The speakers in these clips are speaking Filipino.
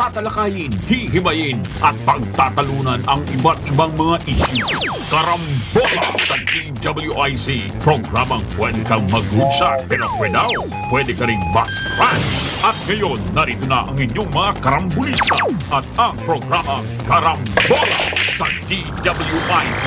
tatalakayin, hihimayin at pagtatalunan ang iba't ibang mga isyu. Karambola sa DWIC. Programang pwede kang mag-good pero pwede pwede ka rin mas-crash. At ngayon, narito na ang inyong mga karambulista at ang programa Karambola sa DWIC.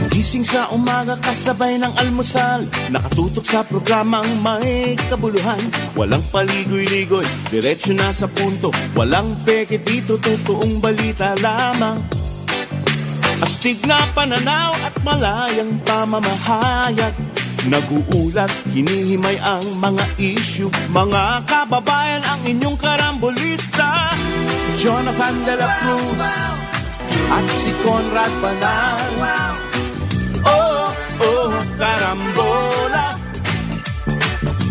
Gising sa umaga kasabay ng almusal, nakatutok sa programang may kabuluhan. Walang paligoy-ligoy, diretso na sa punto. Walang peke dito, totoong balita lamang. Astig na pananaw at malayang pamamahayag. Naguulat, hinihimay ang mga issue. Mga kababayan, ang inyong karambolista, Jonathan De La Cruz at si Conrad Banal. Oh, karambola,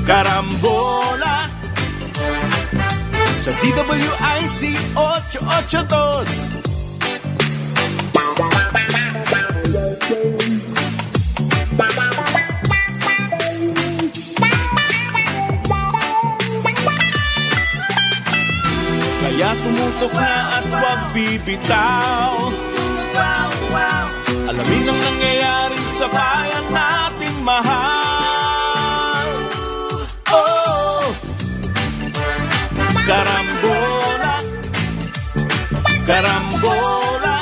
karambola sa DWIC 882. Kaya tumutok na at huwag bibitaw. Alamin ang nangyayari sa bayan nating mahal. Oh, karambola, karambola,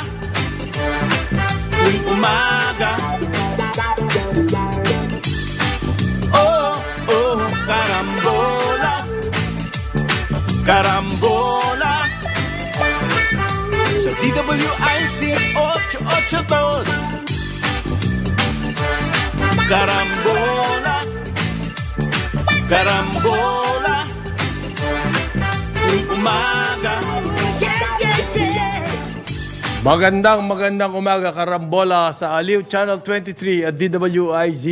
tuwing umaga. Oh, karambola, karambola sa DWIC 882. Karambola, karambola, tuwing umaga. Magandang umaga, karambola sa Aliw Channel 23 at DWIZ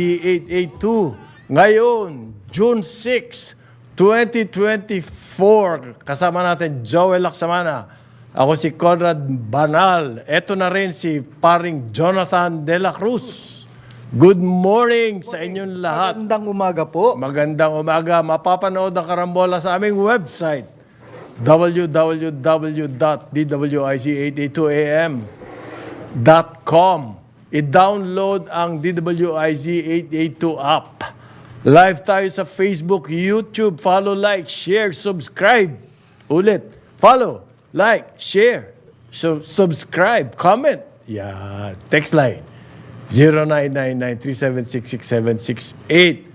882. Ngayon, June 6, 2024. Kasama natin Joel Lacsamana. Ako si Conrad Banal. Ito na rin si paring Jonathan De La Cruz. Good morning sa inyong lahat. Magandang umaga po. Magandang umaga. Mapapanood ang karambola sa aming website www.dwic882am.com. I-download ang DWIC 882 app. Live tayo sa Facebook, YouTube. Follow, like, share, subscribe. Ulit. Follow, like, share, subscribe, comment. Yeah. Text line 0999-376-6768.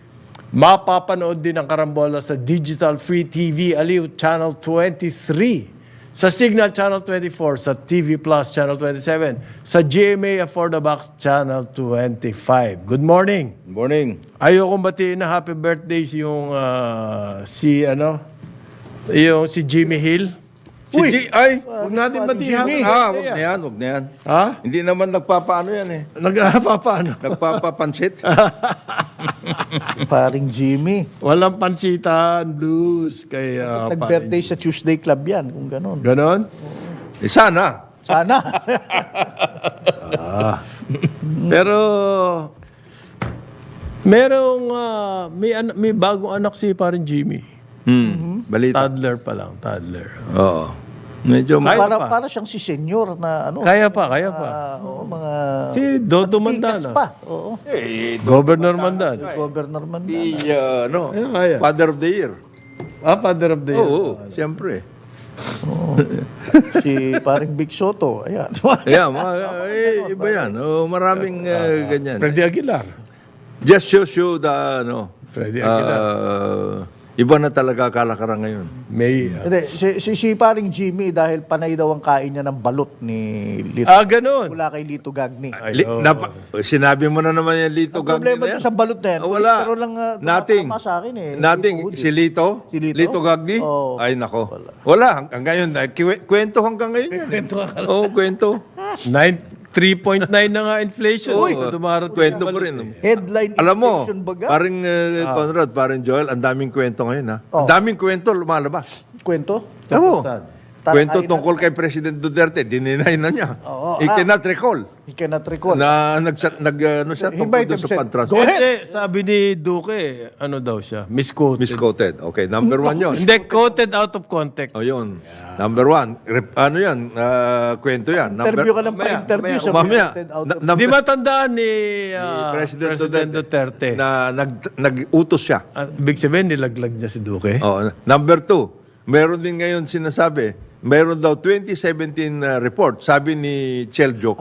Mapapanood din ang karambola sa Digital Free TV Aliw Channel 23, sa Signal Channel 24, sa TV Plus Channel 27, sa GMA For the Box Channel 25. Good morning. Good morning. Ayokong batiin na happy birthday yung si Jimmy Hill. Uy! Huwag natin batiin happy Wag birthday. na yan, wag na yan. Ha? Hindi naman nagpapaano yan eh. Paano? Nagpapapansit. Paring Jimmy. Walang pansitan, blues. Kaya Nag-birthday sa Tuesday Club yan, kung gano'n. Ganon? Eh, sana. Sana. Pero merong may bagong anak si paring Jimmy. Balita. Toddler pa lang, toddler. Oo. Medyo Kaya pa. para siyang si senyor na ano. Kaya pa. Mga Si Dodo tigas Mandano. pa. Oo. Governor Mandano. Governor man. Kaya. Father of the Year. Father of the Year. Oo, siyempre. Si paring Big Soto. Ayan. Yeah, iba yan. Maraming ganyan. Freddy Aguilar. Just show the, Freddy Aguilar. iba na talaga kalakaran ngayon. May... Hindi, si paring Jimmy dahil panay daw ang kain niya ng balot ni Lito. ganon. Mula kay Lito Gagni. Sinabi mo na naman yung Lito Ang problema Gagni doon sa balot na yan. Wala. Pero lang Nothing. tumatama sa akin eh. Nothing. Seafood, Si eh. Lito? Si Lito? Lito Gagni? Oo. Ay, nako. Wala. Hanggang ngayon. Kwento hanggang ngayon yan. Oo, kwento. 3.9 na nga inflation. Uy, Dumarating kwento ang pa balit rin. eh. Headline Alam mo, inflation baga. paring Conrad, paring Joel, ang daming kwento ngayon ha. Oh. Ang daming kwento lumalabas. Kwento? Oo. Saan? Kwento tungkol kay President Duterte, dininay na niya. Oo, He cannot recall He cannot recall. na ano siya, He tungkol might doon have sa said, pantras. "Go ahead." Hindi, sabi ni Duque, ano daw siya? Misquoted. Misquoted. Okay, number one yun. Hindi, quoted out of context. O yun. Number one. Ano yan? Kwento yan. Interview ka ng pa-interview sa Mamaya. president out of- Di ba tandaan ni President President Duterte? na nag-utos siya. Big sabihin, nilaglag niya si Duque. Oh, number two, meron din ngayon sinasabi, meron daw 2017 report, sabi ni Cheljo,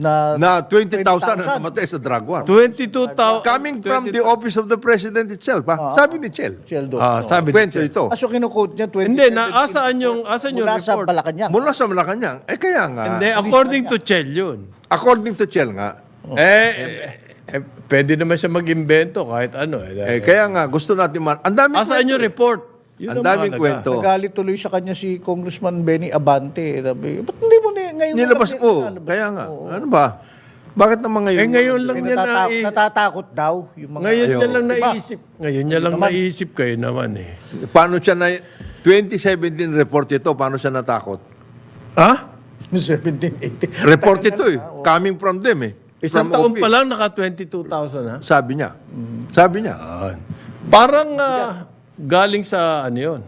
na 20,000 na namatay sa drug war. 22,000. Coming from the office of the president itself, ha? Sabi ni Chel. Cheldo. Sabi ni Kwento Chel. ito. So kinukote niya 2017. Hindi, asaan yung Mula sa report? Malacanang. Mula sa Malacanang. Kaya nga, Hindi, according to Chel yun. according to Chel nga, Pwede naman siya mag-imbento kahit ano. kaya nga, gusto natin ang daming Asaan yung report? Yun Ang ang daming mahalaga. kwento. Nagalit tuloy sa kanya si Congressman Benny Abante. Sabi, ba't hindi mo ngayon? Nilabas mo. Kaya nga. Ano ba? Bakit naman ngayon? Ngayon lang niya Natatakot daw. Yung mga, Ngayon niya lang Diba? naisip. Ngayon niya lang naisip kayo naman eh. Paano siya 2017 report ito, paano siya natakot? Ha? 1780. Report ito eh. Coming from them eh. Isang From taon OP. pa lang naka 22,000 ha? Sabi niya. Sabi niya. Parang galing sa ano yun.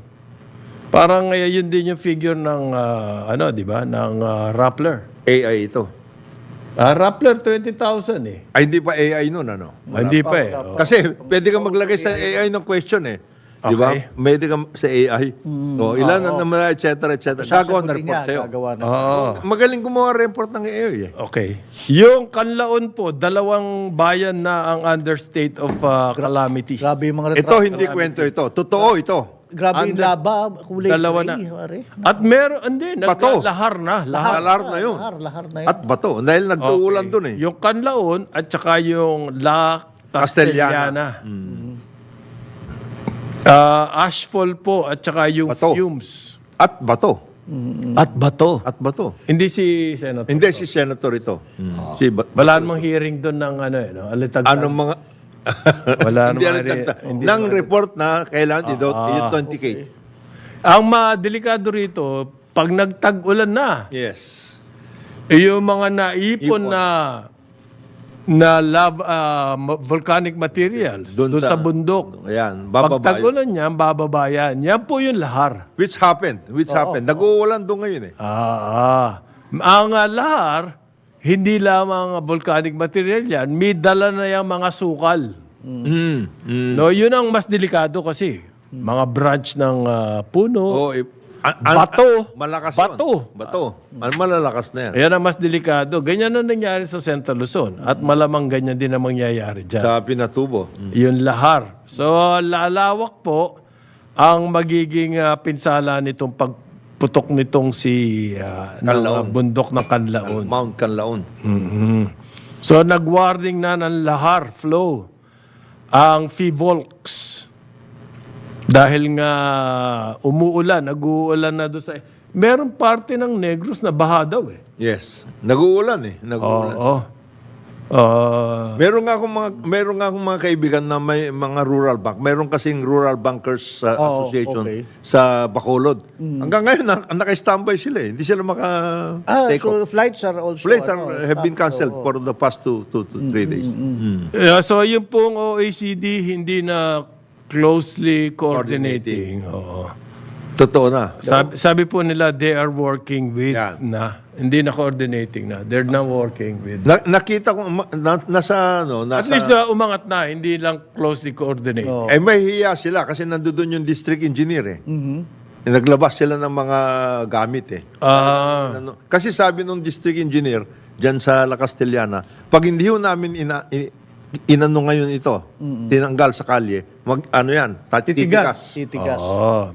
Parang yun din yung figure ng ano, di ba? Ng Rappler. AI ito. Rappler 20,000 eh. Ay, hindi pa AI nun, ano? Hindi pa eh. wala Oh. Kasi pwede kang maglagay sa AI ng question eh. Di ba? Okay. Pwede kang sa AI. O, ilan na naman, et cetera, et cetera. Gagawa ng report sa'yo. Gagawa na. Oo. Magaling gumawa report ng AI eh. Okay. Yung Kanlaon po, 2 bayan na ang under state of calamities. Grabe yung mga Ito, hindi kwento ito. Totoo ito. Grabe yung laba. Kulay Dalawa gray, na. pare. At meron, hindi, Bato. lahar na. Lahar na yun. Lahar na yun. At bato. Dahil nagtuulan dun eh. Yung Kanlaon at saka yung La Castellana. Castellana. Ashfall po at saka yung Bato. fumes. At bato. At bato. At bato. Hindi si Senator. Hindi si Senator ito. Si Wala namang hearing doon ng ano eh, no? Alitagtag. anong mga Wala hindi namang hindi nang report na kailangan yung 20K. Ang madelikado rito, pag nagtag-ulan na, Yes. yung mga naipon na volcanic materials doon sa bundok. Ayan, Pag bababa. tag-ulan niya, bababa yan. Yan po yung lahar. Which happened? Nag-uulan doon ngayon eh. Ang lahar, hindi lamang volcanic material yan, may dala na yung mga sukal. No, yun ang mas delikado kasi. Mga branch ng puno, bato. Malakas Bato. yun. Bato. Malalakas na yan. Ayan ang mas delikado. Ganyan ang nangyari sa Central Luzon. At malamang ganyan din ang mangyayari dyan. Sa Pinatubo. Yung lahar. So, lalawak po ang magiging pinsala nitong pagputok nitong Kanlaon. bundok ng Kanlaon. Mount Canlaon. So, nag-warning na ng lahar flow ang FIVOLCS. Dahil nga nag-uulan na doon sa... Meron parte ng Negros na baha daw eh. Yes. Nag-uulan eh. Nag-uulan. Oo. Meron nga akong mga kaibigan na may mga rural bank. Meron kasing rural bankers association okay. sa Bacolod. Hanggang ngayon naka-standby sila eh. Hindi sila maka-take off. So flights are also... Flights have been canceled for the past 2 to 3 days. So, yung pong OECD hindi na closely coordinating. Oo. Totoo na. Sabi po nila, they are working with Yan. na. Hindi na coordinating na. They're now working with. Nakita ko nasa At least umangat na, hindi lang closely coordinate. may hiya sila kasi nandoon yung district engineer eh. Naglabas sila ng mga gamit eh. Kasi sabi nung district engineer diyan sa La Castellana, pag hindi ho namin inano ngayon ito, tinanggal sa kalye, titigas. Titigas.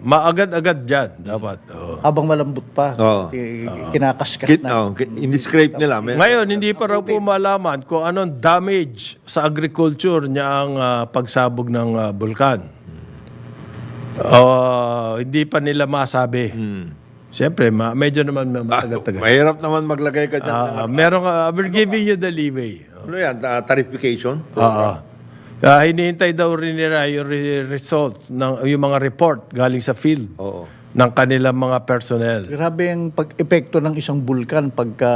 Maagad-agad dyan, dapat. Habang malambot pa. Oo. Kinakaskas na. In-scrape nila. Ngayon, hindi pa raw po malaman kung anong damage sa agriculture niya ang pagsabog ng bulkan. Hindi pa nila masabi. Siyempre, medyo naman matagal-tagal. Mahirap naman maglagay ka dyan. We're giving you the leeway. Ano yan? Tarification? Hinihintay daw rin nila yung result, yung mga report galing sa field. Oo. ng kanilang mga personnel. Grabe ang pag-epekto ng isang bulkan pagka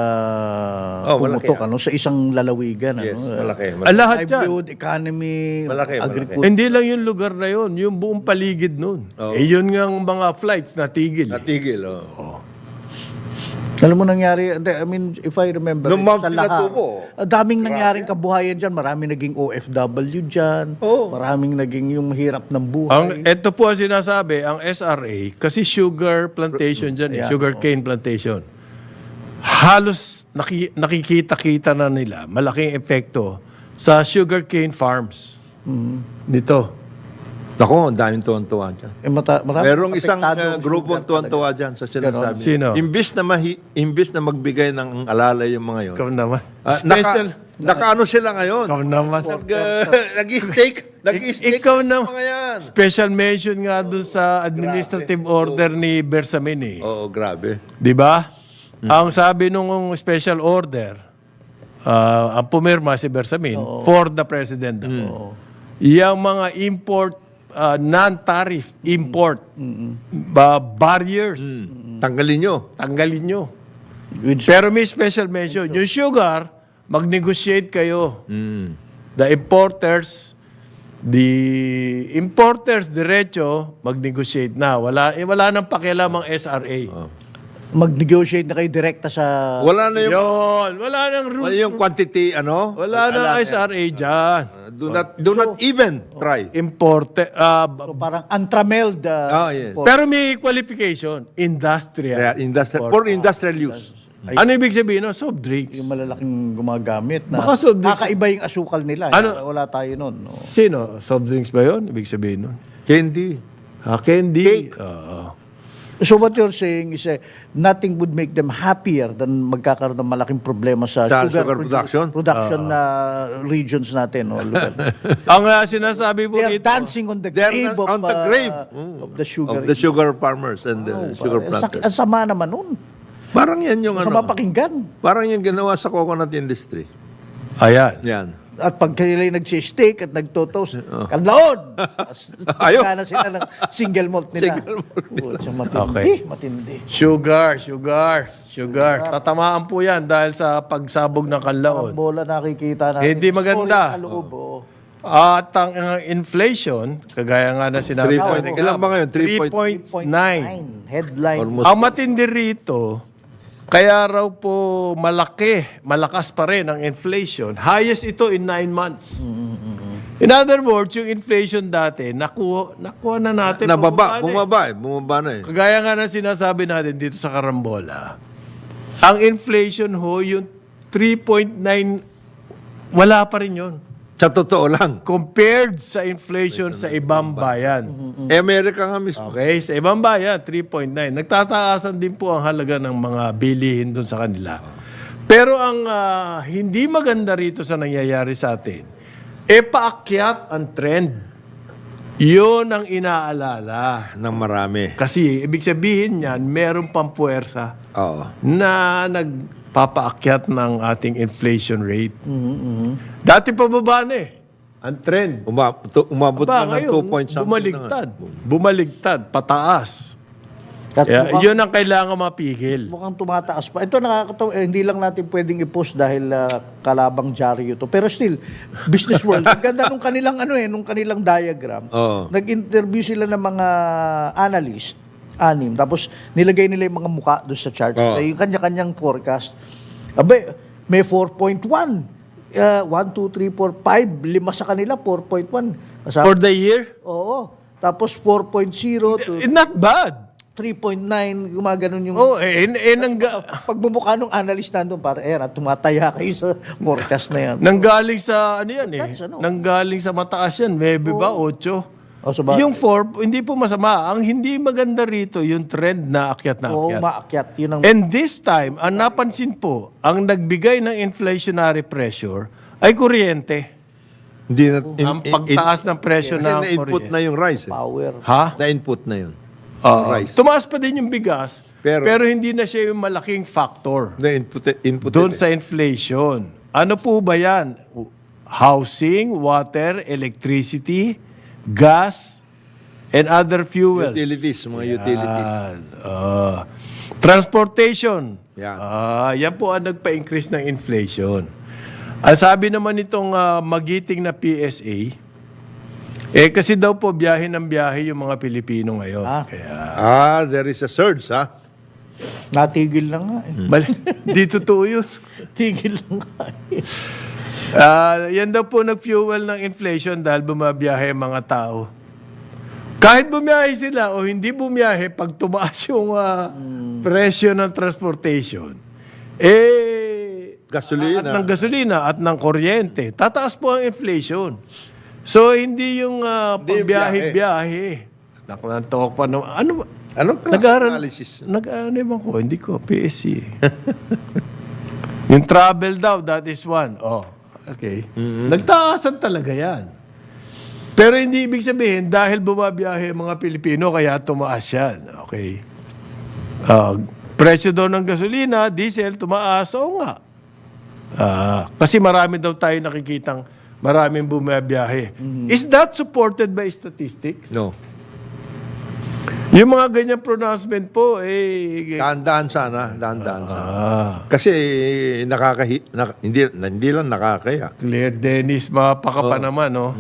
malaki, pumutok sa isang lalawigan. Yes, ano? malaki. Lahat yan. Livelihood, economy, Malaki. agriculture. Hindi lang yung lugar na yun, yung buong paligid nun. Yun nga ang mga flights natigil. Natigil, Alam mo nangyari, I mean, if I remember, Nung Mount sa Lahar, Pinatubo. daming nangyaring kabuhayan dyan. Maraming naging OFW dyan. Maraming naging yung hirap ng buhay. Ito po ang sinasabi, ang SRA, kasi sugar plantation dyan, sugar cane plantation. Halos nakikita-kita na nila, malaking epekto sa sugar cane farms. Dito. Ako, ang daming tuwan-tuwa dyan. Maraming Merong isang apektado ang grupong sugar tuwan-tuwa dyan sa sinasabi. Sino? Imbis na magbigay ng alalay yung mga yun. Ikaw naman. Special. Nakaano sila ngayon? Ikaw naman. Nag-i-steak. Nag-i-steak Ikaw yung na. mga yan. Special mention nga doon sa administrative order ni Bersamin eh. Oo, grabe. Di ba? Ang sabi nung special order, ang pumirma si Bersamin for the president. Yung mga import, non-tariff import barriers, Tanggalin nyo. tanggalin nyo. Pero may special mention. Yung sugar, mag-negotiate kayo. The importers diretso mag-negotiate na. Wala nang pakialam ang SRA. Mag-negotiate na kayo direkta sa... Wala na yung, Wala nang wala rule. yung quantity, Wala nang SRA dyan. Do not even try. Imported. So parang antrameld. Yes. Pero may qualification. Industrial. For industrial use. Ano ibig sabihin? No? Soft drinks. Yung malalaking gumagamit na Baka soft drinks- kakaiba yung asukal nila. Ano? Wala tayo nun. No? Sino? Soft drinks ba yun? Ibig sabihin nun? Candy. Candy. Cake. So what you're saying is nothing would make them happier than magkakaroon ng malaking problema sa Sugar production? na regions natin. No? Ang sinasabi po They are dito, dancing on the They're grave of, on the grave of the sugar. of the sugar farmers and the sugar planters. Ang sama naman nun. Parang yan yung Sama pakinggan. parang yung ginawa sa coconut industry. ayan. Yan. At pag kanila'y nagsisteak at nagtotoast, kanlaon! Ayaw. Ayaw. Na sila ng single malt nila. Single malt nila. So, matindi. Okay. Matindi. Sugar. Tatamaan po yan dahil sa pagsabog ng Ang kanlaon. bola nakikita natin. Hindi maganda. Story sa loob, oh. At ang inflation, kagaya nga na sinabi 3 ilan ba ngayon? 3.9. 3.9. Headline. Almost. Ang matindi rito, kaya raw po malakas pa rin ang inflation. Highest ito in 9 months. In other words, yung inflation dati, nakuha na natin. Bumaba na eh. Kagaya nga na sinasabi natin dito sa Karambola, ang inflation ho, yung 3.9, wala pa rin yun. Sa totoo lang. Compared sa inflation sa ibang bayan. Amerika nga mismo. Okay, sa ibang bayan, 3.9. Nagtataasan din po ang halaga ng mga bilihin doon sa kanila. Pero ang hindi maganda rito sa nangyayari sa atin, paakyat ang trend. Yun ang inaalala. Ng marami. Kasi ibig sabihin niyan, meron pang puwersa Oo. na nagpapaakyat ng ating inflation rate. Dati pababa na eh. Ang trend. Umabot Aba, na ng 2 point something. Bumaligtad, pataas. At Yun ang kailangan mapigil. mukhang tumataas pa. Ito nakakatawa, hindi lang natin pwedeng i-post dahil kalabang dyaryo to. Pero still, business world. Ang ganda nung kanilang nung kanilang diagram. Oo. Nag-interview sila ng mga analyst, 6. Tapos nilagay nila yung mga mukha doon sa chart. Oo. Yung kanya-kanyang forecast. Abe, may 4.1. 1, 2, 3, 4, 5. 5 sa kanila, 4.1. For the year, Oo. Tapos 4.0 to not bad. 3.9, gumaganon yung... Pagmumukha ng analyst nandun, para tumataya kayo sa forecast na yan. Nanggaling sa, ano yan eh. That's ano. Nanggaling sa mataas yan. Maybe ba, 8. So ba, Yung 4, hindi po masama. Ang hindi maganda rito, yung trend na akyat na akyat. maakyat. Yun ang... And this time, ang napansin po, ang nagbigay ng inflationary pressure ay kuryente. Hindi na, Ang pagtaas ng presyo kasi ng na-input kuryente. na yung rice. power. Ha? Na-input na yun. Rice. Tumaas pa din yung bigas, Pero- pero hindi na siya yung malaking factor Na-input doon sa inflation. Ano po ba yan? Housing, water, electricity, gas, and other fuels. Utilities, mga utilities. Yan. Transportation. Yan. Yan po ang nagpa-increase ng inflation. Ang sabi naman itong magiting na PSA, kasi daw po biyahe ng biyahe yung mga Pilipino ngayon. Kaya, There is a surge, ha? Natigil lang nga eh. di totoo yun. Tigil lang nga eh. Yan daw po nag-fuel ng inflation dahil bumabiyahe ang mga tao. Kahit bumiyahe sila o hindi bumiyahe, pag tumaas yung presyo ng transportation, Gasolina. at ng gasolina at ng kuryente, tataas po ang inflation. So, hindi yung pagbiyahe-biyahe. Nakantok pa naman. Ano ba? Anong class analysis? Nag-ano ko, hindi ko, PSC. Yung travel daw, that is one. Oh, okay. Nagtaasan talaga yan. Pero hindi ibig sabihin, dahil bumabiyahe ang mga Pilipino, kaya tumaas yan. Okay. Presyo daw ng gasolina, diesel, tumaas. Oo nga. Kasi marami daw tayo nakikitang maraming bumabiyahe. Is that supported by statistics? No. Yung mga ganyang pronouncement po, Dahan-dahan sana. Kasi hindi lang nakakaya. Claire Dennis, mapaka pa naman, no?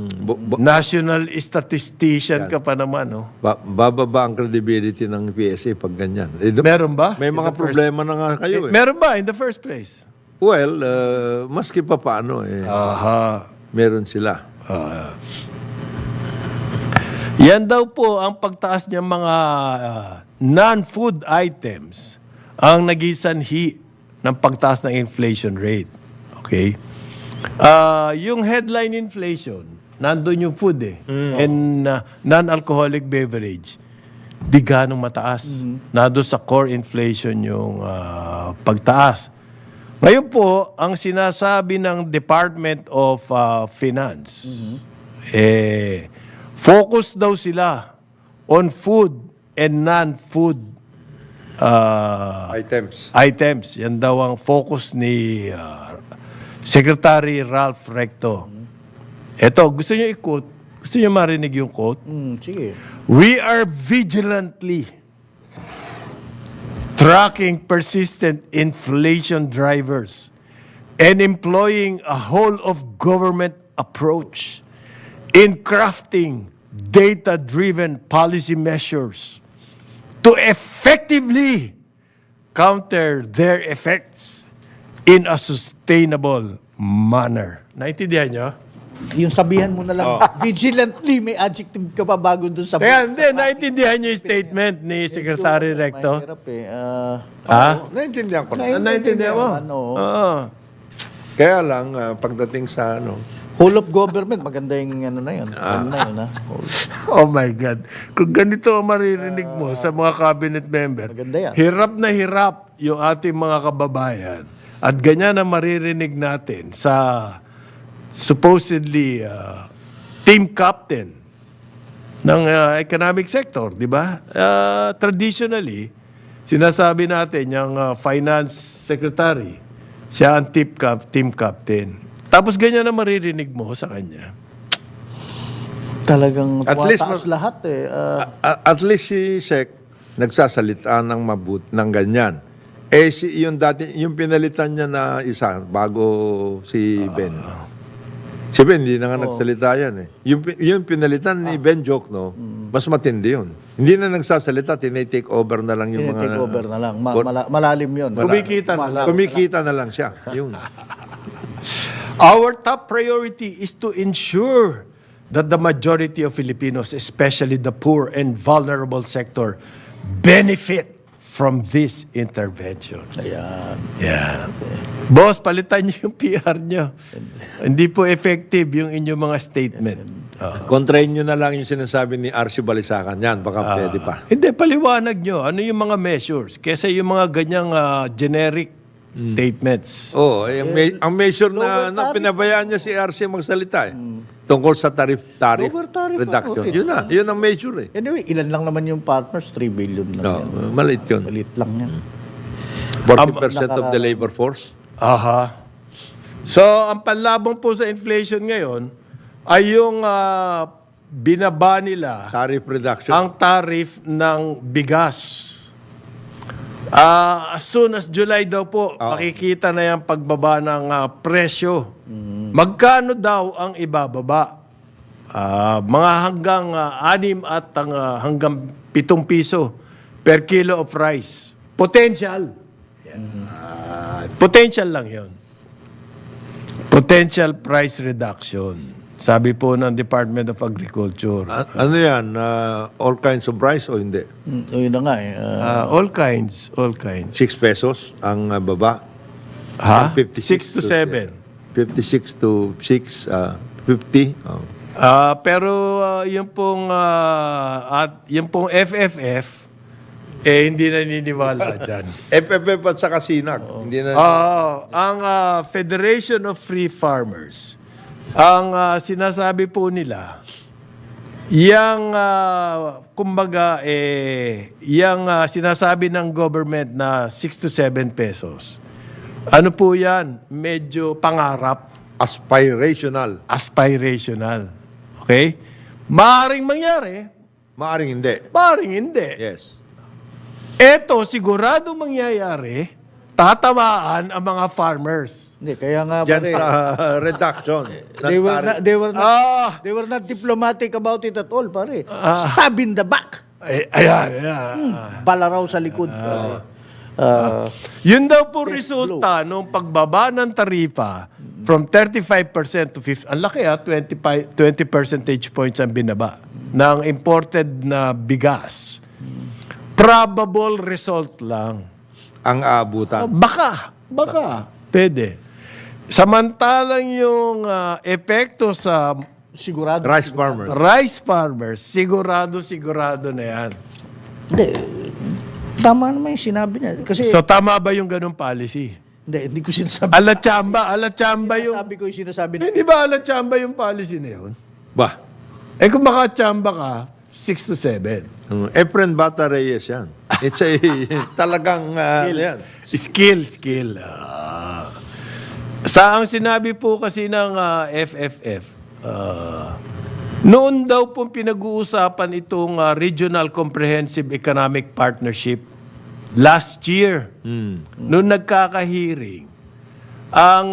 National statistician ka pa naman, no? Bababa ang credibility ng PSA pag ganyan. Meron ba? May mga problema na nga kayo eh. Meron ba in the first place? Well, maski pa paano meron sila. Yan daw po ang pagtaas ng mga non-food items ang naging sanhi ng pagtaas ng inflation rate. Okay? Yung headline inflation, nandun yung food and non-alcoholic beverage, di ganong mataas. Nandun sa core inflation yung pagtaas. Ngayon po, ang sinasabi ng Department of Finance, focus daw sila on food and non-food items. Yan daw ang focus ni Secretary Ralph Recto. Eto, gusto nyo i-quote? Gusto nyo marinig yung quote? Sige. We are vigilantly tracking persistent inflation drivers and employing a whole-of-government approach in crafting data-driven policy measures to effectively counter their effects in a sustainable manner. Naintindihan nyo? Yung sabihan mo na lang, vigilantly, may adjective ka pa bago dun sa... Kaya hindi, naintindihan nyo yung statement ni Secretary Recto? Mahirap eh. Naintindihan ko na. Naintindihan mo? Oo. Kaya lang, pagdating sa Whole of government, maganda yung ano na yun. Ano na yun, ha? Oh my God. Kung ganito ang maririnig mo sa mga cabinet member, Maganda yan. hirap na hirap yung ating mga kababayan at ganyan ang maririnig natin sa supposedly team captain ng economic sector, di ba? Traditionally, sinasabi natin yung finance secretary, siya ang team captain. Tapos ganyan na maririnig mo sa kanya. Talagang At least tumataas lahat eh. At least si Sec nagsasalita ng ng ganyan. Yung pinalitan niya na isa bago si Ben. Si Ben, hindi na nga nagsalita yan eh. Yung pinalitan ni Ben Jokno, mas matindi yun. Hindi na nagsasalita, tinitake over na lang yung mga... Take over na lang. Malalim yun. Kumikita na lang. Kumikita na lang siya. Yun. Our top priority is to ensure that the majority of Filipinos, especially the poor and vulnerable sector, benefit from these interventions. Ayan. Yeah. Boss, palitan niyo yung PR niyo. Hindi po effective yung inyong mga statement. Kontrahin nyo na lang yung sinasabi ni Archie Balisacan. Yan, baka pwede pa. Hindi, paliwanag nyo. Ano yung mga measures? Kesa yung mga ganyang generic statements. Oo, ang measure na pinabayaan niya si Archie magsalita tungkol sa tariff Lower tariff, reduction. oh, Yun ang measure eh. Anyway, ilan lang naman yung partners? 3 billion lang yan. Maliit yun. Maliit lang yan. 40% of the labor force. Aha. So, ang panlabang po sa inflation ngayon ay yung binaba nila Tariff reduction. ang tariff ng bigas. As soon as July daw po, makikita na yung pagbaba ng presyo. Magkano daw ang ibababa? Mga hanggang 6 at hanggang 7 piso per kilo of rice. Potential. Potential lang yon. Potential price reduction. Sabi po ng Department of Agriculture. Ano yan? All kinds of rice o hindi? Yun na nga eh. All kinds. 6 pesos ang baba. Ha? 56 6 to 7. 56 to 6, 50. Oh. Pero yung pong FFF, hindi naniniwala dyan. FFF at saka SINAG. Hindi na. Ang Federation of Free Farmers, ang sinasabi po nila, kumbaga, sinasabi ng government na 6 to 7 pesos. Ano po yan? Medyo pangarap. Aspirational. Okay? Maaring mangyari, Maaring hindi. maaring hindi. Yes. Eto, siguradong mangyayari, tatamaan ang mga farmers. Hindi, kaya nga Diyan pare, sa reduction. they were not Ah, diplomatic about it at all, pare. Stab in the back. ayan. Bala raw sa likod, pare. Yun daw po resulta nung pagbaba ng taripa from 35% to 50%. Ang laki 20 percentage points ang binaba ng imported na bigas. Probable result lang. Ang aabutan. Baka. Pwede. Samantalang yung epekto sa Sigurado. Rice farmers. sigurado na yan. Hindi. Tama naman yung sinabi niya. Kasi, So tama ba yung ganung policy? hindi ko sinasabi. Alatsamba yung... Sinasabi ko yung sinasabi niya. Hindi ba alatsamba yung policy na yun? Ba? Kung makatsamba ka, 6 to 7. Efren Bata Reyes yan. It's a talagang yan. Skill. Sa ang sinabi po kasi ng FFF, noon daw pong pinag-uusapan itong Regional Comprehensive Economic Partnership last year. Noong nagkakahearing, ang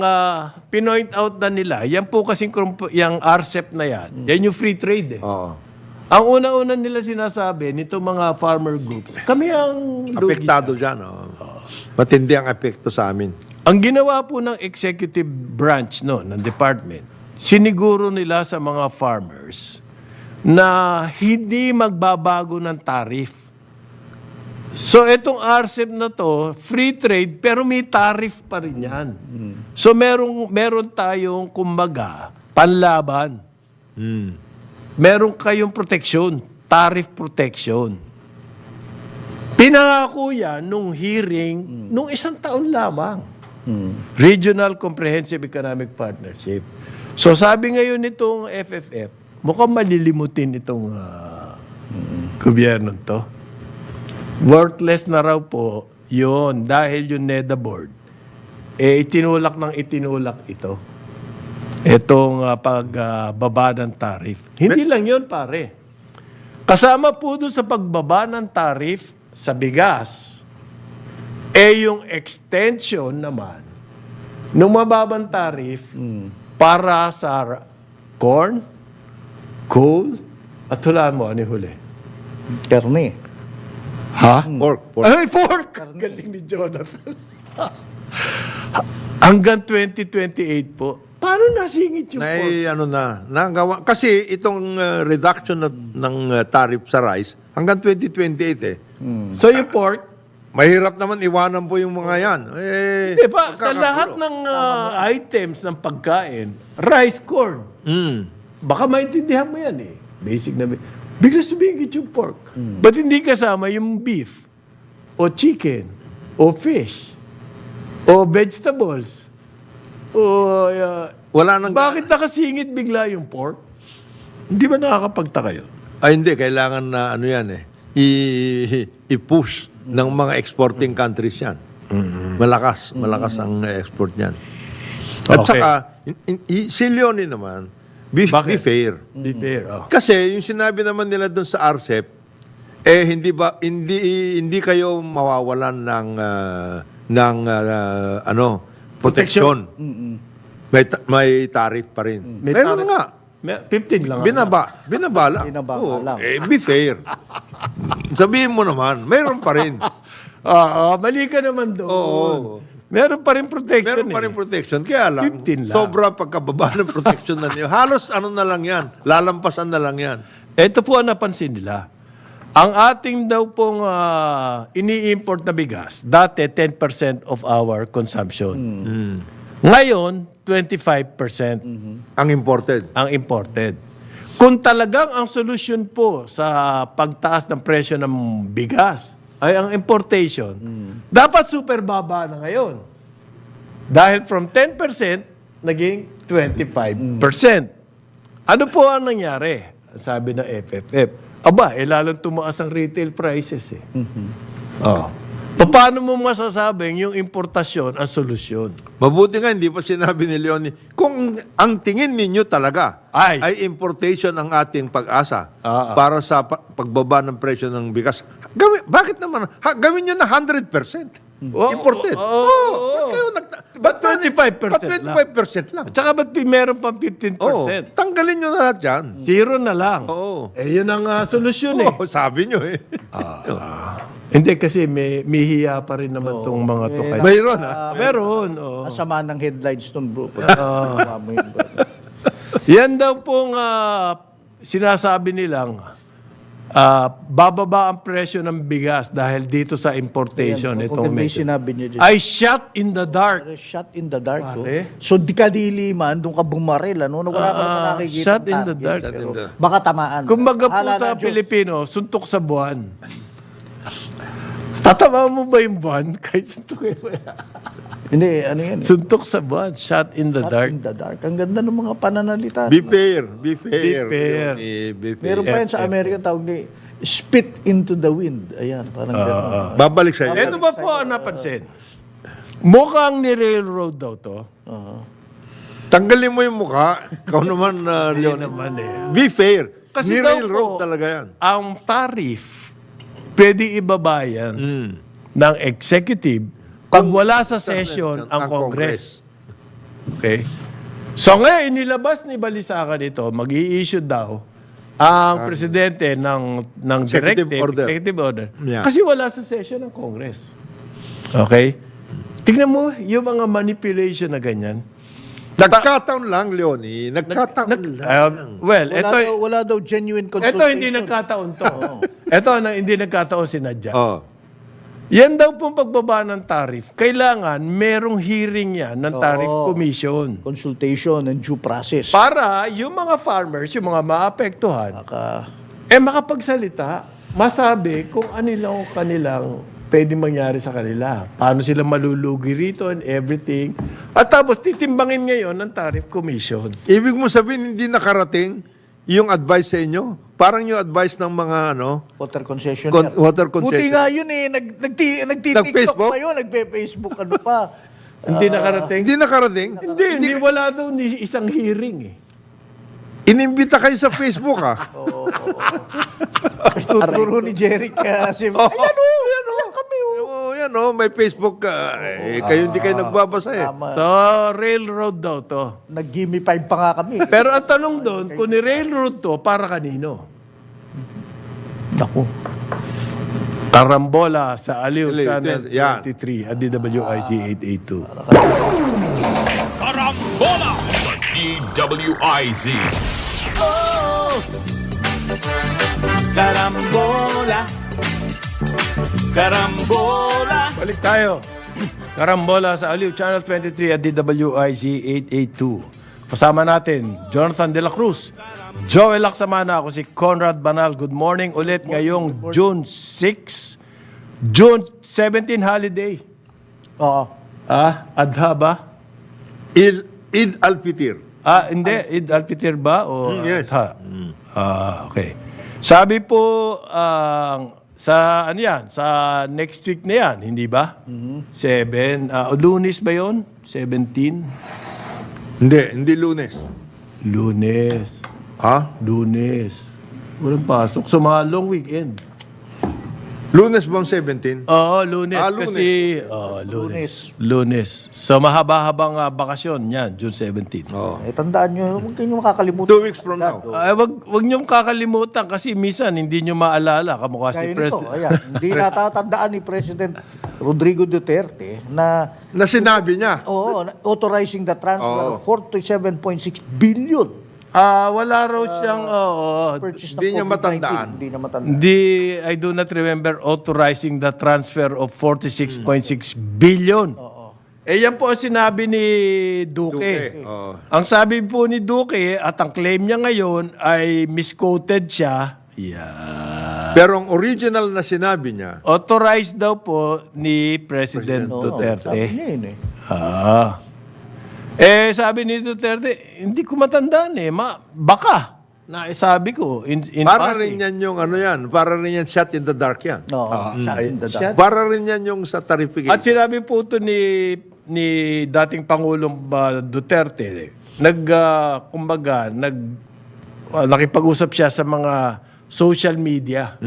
pinoint out na nila, yan po kasing yung RCEP na yan yung free trade eh. Oo. Ang una-una nila sinasabi, nito mga farmer groups, kami ang lugi. Apektado dyan. Oh. Matindi ang epekto sa amin. Ang ginawa po ng executive branch ng department, siniguro nila sa mga farmers na hindi magbabago ng tariff. So itong RCEP na to, free trade, pero may tariff pa rin yan. So meron tayong, kumbaga, panlaban. Meron kayong protection, tariff protection. Pinangako yan nung hearing, nung 1 taon lamang. Regional Comprehensive Economic Partnership. So sabi ngayon nitong FFF, mukhang malilimutin itong gobyerno to. Worthless na raw po yun dahil yung NEDA board, itinulak ito. Itong pagbaba ng tariff. Hindi lang yun, pare. Kasama po doon sa pagbaba ng tariff sa bigas, yung extension naman ng mababang tariff para sa corn, coal, at hulaan mo, ano yung huli? Karne. Ha? Pork. Ay, pork! Galing ni Jonathan. Hanggang 2028 po. Paano nasingit yung pork? Nagawa. Kasi itong reduction ng tariff sa rice, hanggang 2028 So yung pork, mahirap naman iwanan po yung mga yan. di ba, sa lahat ng items ng pagkain, rice, corn, baka maintindihan mo yan eh. Basic na bigla sumingit yung pork. Ba't hindi kasama yung beef, o chicken, o fish, o vegetables, o... Wala nang... bakit nakasingit bigla yung pork? Hindi ba nakakapagtaka yun? Ay hindi, kailangan na ano yan i-push ng mga exporting countries yan. Malakas ang export niyan. At Okay. saka, si Leonie naman, Be Bakit? fair. Be fair. Oh. Kasi yung sinabi naman nila doon sa RCEP, hindi kayo mawawalan ng protection. May tariff pa rin. May Meron tariff. nga. 15 lang. Binaba lang. Binaba Oo, lang. be fair. Sabihin mo naman, meron pa rin. Mali ka naman doon. Oo. Meron pa rin protection. Meron pa rin protection. Kaya lang, 15 lang. sobra pagkababa ng protection na niyo. Halos na lang yan. Lalampasan na lang yan. Ito po ang napansin nila. Ang ating daw pong ini-import na bigas, dati 10% of our consumption. Ngayon, 25% Ang imported. ang imported. Kung talagang ang solusyon po sa pagtaas ng presyo ng bigas ay ang importation, dapat super baba na ngayon. Dahil from 10%, naging 25%. Ano po ang nangyari? Sabi ng FFF. Aba, lalong tumaas ang retail prices eh. Paano mo masasabing yung importasyon ang solusyon? Mabuti nga, hindi pa sinabi ni Leonie, kung ang tingin ninyo talaga ay importation ang ating pag-asa para sa pagbaba ng presyo ng bigas, bakit naman? Gawin nyo na 100%. Imported. Ba't 25% lang? 25% lang. At saka ba't meron pang 15%? Tanggalin nyo na lahat yan. Zero na lang. Oo. Yun ang solusyon eh. Sabi nyo eh. Hindi kasi may hiya pa rin naman tong mga to. Mayroon Meron. Asama ng headlines ng group. Yan daw pong sinasabi nilang bababa ang presyo ng bigas dahil dito sa importation. Itong Maganda yung medyo. sinabi niyo dyan. I shot in the dark. Shot in the dark. Pare. So, di ka diliman, doon ka bumaril. Wala ka naman nakikita. shot in the dark. Pero baka tamaan. Kumbaga po Hala sa na, Diyos. Pilipino, suntok sa buwan. Tatama mo ba yung buwan? Kahit suntukin mo yan. Hindi, ano yan? Suntok sa buwan. Shot in the Shot dark. in the dark. Ang ganda ng mga pananalita. Be fair. Be fair. Be fair. Be fair. Meron pa yan sa Amerika, tawag ni spit into the wind. Ayan, parang gano'n. Babalik sa'yo. Ito ba po ang napansin? Mukhang ni-railroad daw to. Tanggalin mo yung mukha. Ikaw naman, Leon. naman eh. Be fair. Kasi Ni daw railroad po, talaga yan. ang tariff, pwede ibabayan ng executive pag wala sa session ang Congress. Okay? So ngayon, inilabas ni Balisacan ito, mag-i-issue daw ang presidente ng Executive directive, order. executive order. Yeah. Kasi wala sa session ng Congress. Okay? Tingnan mo, yung mga manipulation na ganyan. Nagkataon lang, Leonie. Nagkataon lang. Well, Wala daw genuine consultation. ito hindi nagkataon to. Ito hindi nagkataon si Nadja. Oh. Yan daw pong pagbaba ng tariff, kailangan merong hearing yan ng tariff commission. Consultation and due process. Para yung mga farmers, yung mga maapektuhan, makapagsalita, masabi kung ano lang kanilang pwede mangyari sa kanila. Paano sila malulugi rito and everything. At tapos titimbangin ngayon ng tariff commission. Ibig mo sabihin, hindi nakarating yung advice sa inyo? Parang yung advice ng mga Water concessionaire. water Buti concession. nga yun eh. Nagtitiktok Nag-Facebook? pa yun. Nagpe-Facebook ano pa. Hindi nakarating? Hindi nakarating? Hindi wala daw ni isang hearing eh. Inimbita kayo sa Facebook, Tuturo ni Jeric kasi. Yan may Facebook ka. Kayo hindi kayo nagbabasa eh. So, railroad daw to. Nag-gimme 5 pa nga kami. Pero ang tanong doon, kung ni-railroad to, para kanino? Naku. Karambola sa Aliw Aliw, Channel yan. 23 at DWIC 882. Karambola sa DWIZ. Karambola, karambola. Balik tayo. Karambola sa Aliw Channel 23 at DWIC 882. Kasama natin, Jonathan De La Cruz, Joel Laksamana, ako si Conrad Banal. Good morning ulit ngayong June 6, June 17 holiday. Oo. Adha ba? Eid al-Fitir. Hindi. Eid al-Fitr ba? O Yes. Adha? Okay. Sabi po, sa ano yan? Sa next week na yan, hindi ba? 7. Lunes ba yon? 17? Hindi Lunes. Lunes. Ha? Lunes. Walang pasok. So, mga long weekend. Lunes bang 17? Oo, Lunes. Ah, Lunes. Kasi, Lunes. So, mahaba-habang bakasyon yan, June 17. Oo. Tandaan nyo, huwag kayo makakalimutan. 2 weeks from now. Ay, wag niyong kakalimutan kasi minsan hindi niyo maalala kamukha si Kaya nito, President. ayan, hindi natatandaan ni President Rodrigo Duterte na Na sinabi niya. authorizing the transfer Oo. of 47.6 billion Wala raw siyang purchase Hindi niya ng COVID-19. matandaan. Hindi na matandaan. Hindi, I do not remember authorizing the transfer of 46.6 billion. Yan po ang sinabi ni Duque. Duque, oo. Ang sabi po ni Duque at ang claim niya ngayon ay misquoted siya. Yeah. Pero ang original na sinabi niya, Authorized daw po ni President Oo, Duterte. sabi niya yun Sabi ni Duterte, hindi ko matandaan baka. Sabi ko, in para passing. rin yan yung ano yan, para rin yan shot in the dark yan. Shot in the dark. Para rin yan yung sa tarification. At sinabi po ito ni dating Pangulong Duterte, nakipag-usap siya sa mga social media.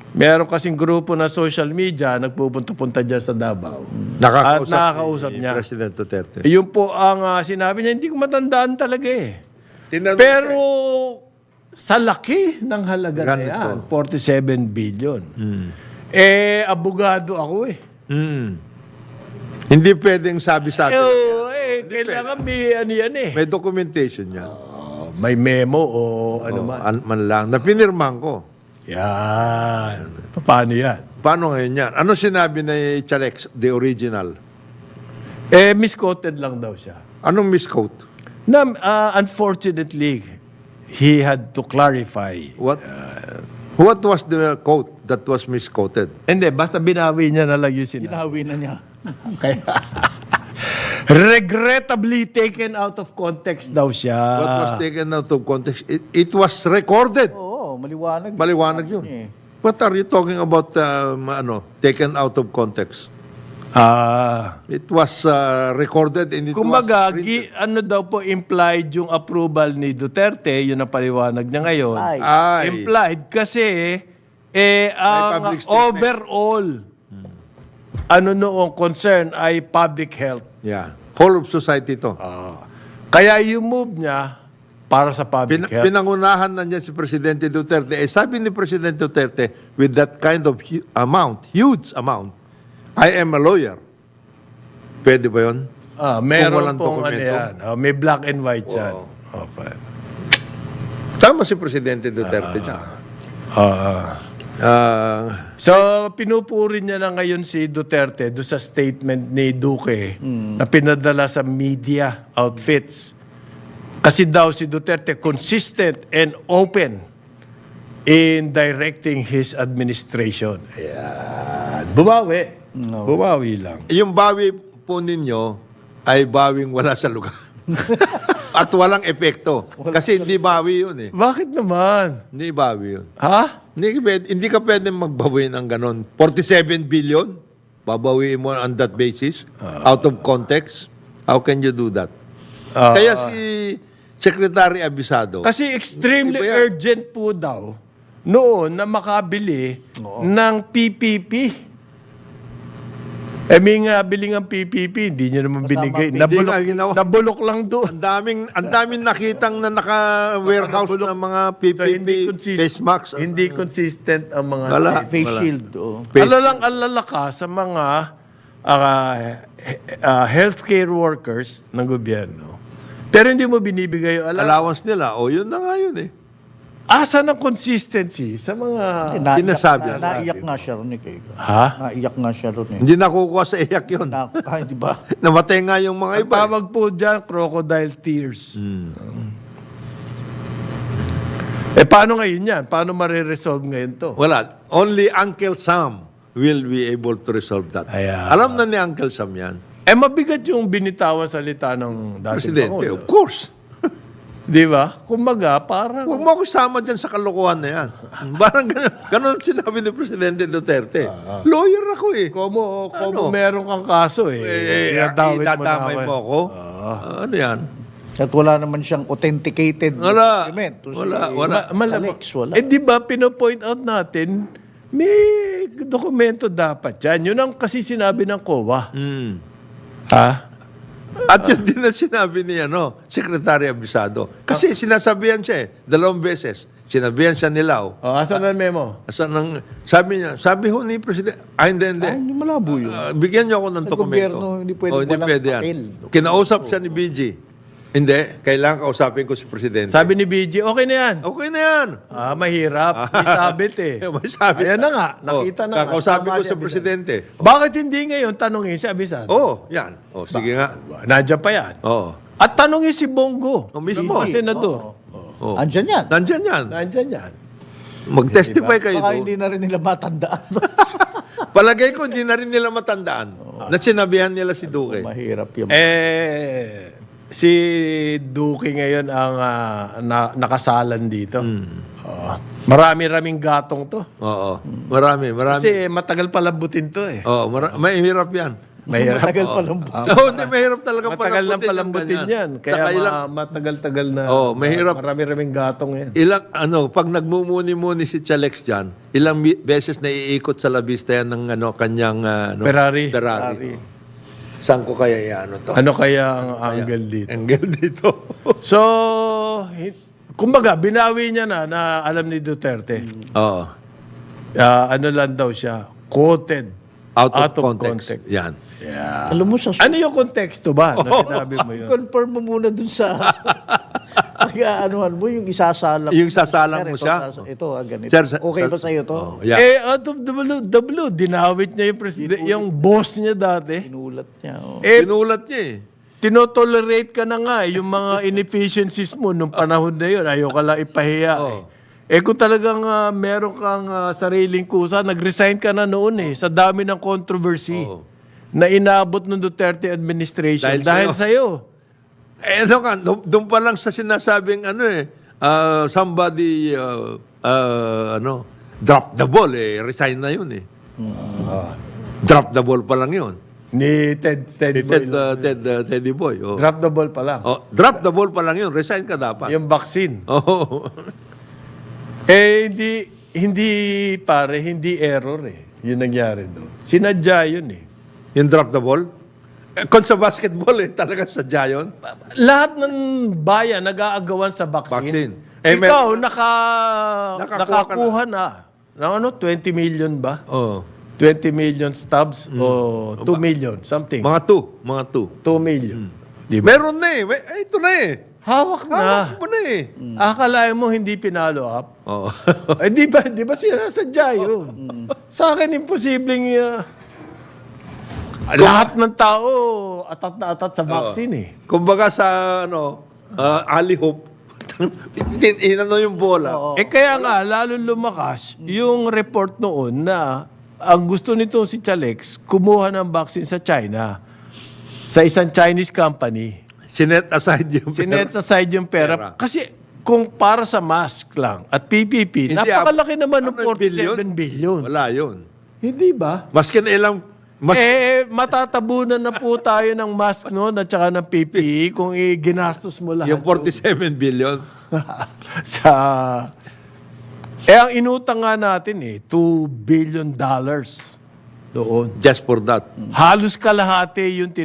Meron kasing grupo na social media, nagpupunta-punta dyan sa Davao. At nakakausap ni niya. President Duterte. Yun po ang sinabi niya, hindi ko matandaan talaga Tinanong Pero sa laki ng halaga na Ganito. yan, 47 billion. Abogado ako Hindi pwedeng sabi-sabi. kailangan may yan May documentation yan. May memo o ano man. Man lang. Na pinirmahan ko. Yan. Paano yan? Paano ngayon yan? Ano sinabi ni Chalex, the original? Misquoted lang daw siya. Anong misquote? Na, unfortunately, he had to clarify. What was the quote that was misquoted? Hindi, basta binawi niya na lang yung sinabi. Hinawi na niya. Kaya, regrettably taken out of context daw siya. What was taken out of context? It was recorded. Maliwanag. Maliwanag yun. What are you talking about, taken out of context? It was recorded and it Kumbaga, was printed. ano daw po implied yung approval ni Duterte, yun ang paliwanag niya ngayon. Ay. Implied kasi ang public statement. overall ano noong concern ay public health. Yeah. Whole of society to. Kaya yung move niya para sa public health. Pinangunahan na niya si Presidente Duterte. Sabi ni Presidente Duterte, with that kind of huge amount, I am a lawyer. Pwede ba yun? Meron walang pong ano dokumento? yan. May black and white yan. Okay. Tama si Presidente Duterte dyan. So, pinupuri niya na ngayon si Duterte do sa statement ni Duque na pinadala sa media outfits. Kasi daw si Duterte consistent and open in directing his administration. Ayan. Bumawi. Bumawi lang. Yung bawi po ninyo ay bawing wala sa lugar. At walang epekto. Kasi hindi bawi yun eh. Bakit naman? Hindi bawi yun. Ha? Hindi ka pwede magbawi ng ganon. 47 billion? Babawiin mo on that basis? Out of context? How can you do that? Kaya si Secretary Abisado, Kasi extremely Di ba yan? urgent po daw noon na makabili ng PPP. May nga biling ang PPP, hindi nyo naman binigay. Hindi nga ginawa. Nabulok lang doon. ang daming nakitang na naka-warehouse ng mga PPP, face masks. Hindi consistent ang mga Wala. Face shield. Alala ka sa mga healthcare workers ng gobyerno. Pero hindi mo binibigay yung Allowance nila. O, yun na nga yun eh. Asa ng consistency sa mga... Sinasabi. Naiyak nga siya ron eh. Ha? Naiyak nga siya ron eh. Hindi nakukuha sa iyak yun. Di ba? Namatay nga yung mga Ang iba. tawag po dyan, crocodile tears. Paano ngayon yan? Paano mariresolve ngayon to? Wala. Only Uncle Sam will be able to resolve that. Ayan. Alam na ni Uncle Sam yan. Mabigat yung binitawan salita ng dating Presidente, Pangulo. of course. Di ba? Kumbaga, parang... Huwag mo ako sama dyan sa kalokohan na yan. Parang ganun sinabi ni Presidente Duterte. Lawyer ako eh. Como meron kang kaso Idadamay mo ako? Ano yan? At wala naman siyang authenticated Wala. document. To Wala. Alex, wala. Eh, di ba, pino-point out natin, may dokumento dapat yan. Yun ang kasi sinabi ng COA. Ha? At yun din na sinabi ni Secretary Abisado. Kasi sinasabihan siya 2 beses. Sinabihan siya ni Lau. O, asan ang memo? Sabi ho ni Presidente, hindi. Hindi malabo yun. Bigyan niyo ako ng Sa dokumento. gobyerno, hindi pwede walang yan. papel. Kinausap siya ni BG. Hindi, kailangan kausapin ko si Presidente. Sabi ni BG, okay na yan. Okay na yan. Mahirap. May sabit eh. May sabit. Ayan na nga, nakita na nga. Kakausapin Tama ko si sa Abisado. Presidente. Bakit hindi ngayon tanongin si Abisado? Yan. Sige nga. Nandiyan pa yan. Oo. At tanongin si Bongo. Mismo. Yung senador. Oh. Andyan yan. Nandyan yan. Nandiyan yan. Mag-testify kayo Baka doon. hindi na rin nila matandaan. Palagay ko, hindi na rin nila matandaan na sinabihan nila si Duque. Mahirap yung... Si Duque ngayon ang nakasalan dito. Oo. Marami-raming gatong to. Oo. Marami. Kasi matagal palambutin to eh. Oo, mahirap yan. Mahirap. Matagal pa lang. Hindi, mahirap talaga Matagal lang palambutin yung yan. ganyan. Kaya Tsaka matagal-tagal na. mahirap. Marami-raming gatong yan. Pag nagmumuni-muni si Chalex dyan, ilang beses na iikot sa labista yan ng kanyang Ferrari. Saan ko kaya yan? To? Ano kaya ang angle dito? Angle dito. So, kumbaga, binawi niya na alam ni Duterte. Oo. Ano lang daw siya? Quoted. Out of context. Yan. Alam mo sa... Ano yung konteksto ba na sinabi mo yun? Confirm mo muna dun sa... anuhan mo, yung isasalang. Yung sasalang mo Sir, siya? Ito, ganito. Sir, Okay ba sa'yo to? Yeah. Out of the blue, dinawit niya yung president, yung boss niya dati. Inulat niya. Oh. Pinulat niya eh. Tinotolerate ka na nga yung mga inefficiencies mo nung panahon na yun. Ayaw ka lang ipahiya kung talagang meron kang sariling kusa, nag-resign ka na noon sa dami ng controversy na inabot ng Duterte administration dahil sa'yo. Doon pa lang sa sinasabing somebody drop the ball resign na yun drop the ball pa lang yun. Ni Teddy Boy. Oh. Drop the ball pa lang. Drop the ball pa lang yun, resign ka dapat. Yung vaccine. Oh. Hindi error yung nangyari doon. Sinadya yun Yung drop the ball? Kung sa basketball talaga sadya yun. Lahat ng bayan nag-aagawan sa vaccine. Ikaw, nakakuha na. Ng 20 million ba? Oh. 20 million stubs o 2 million, something. Mga 2. 2 million. Diba? Meron na ito na Hawak na. Hawak mo na Akalain mo hindi pinalo up? Oo. Di ba sinasadya yun? Sa akin, imposibleng lahat ng tao atat na atat sa vaccine Kumbaga sa Ali Hope, inano yung bola. Kaya nga, lalo lumakas yung report noon na ang gusto nito si Chalex, kumuha ng vaccine sa China, sa isang Chinese company. Sinet aside yung pera. Kasi kung para sa mask lang at PPP, napakalaki naman ng 47 billion. Wala yun. Hindi ba? Maski na ilang... matatabunan na po tayo ng mask noon at saka ng PPE kung ginastos mo lahat. Yung 47 billion. Ang inutang nga natin $2 billion doon. Just for that. Halos kalahati yung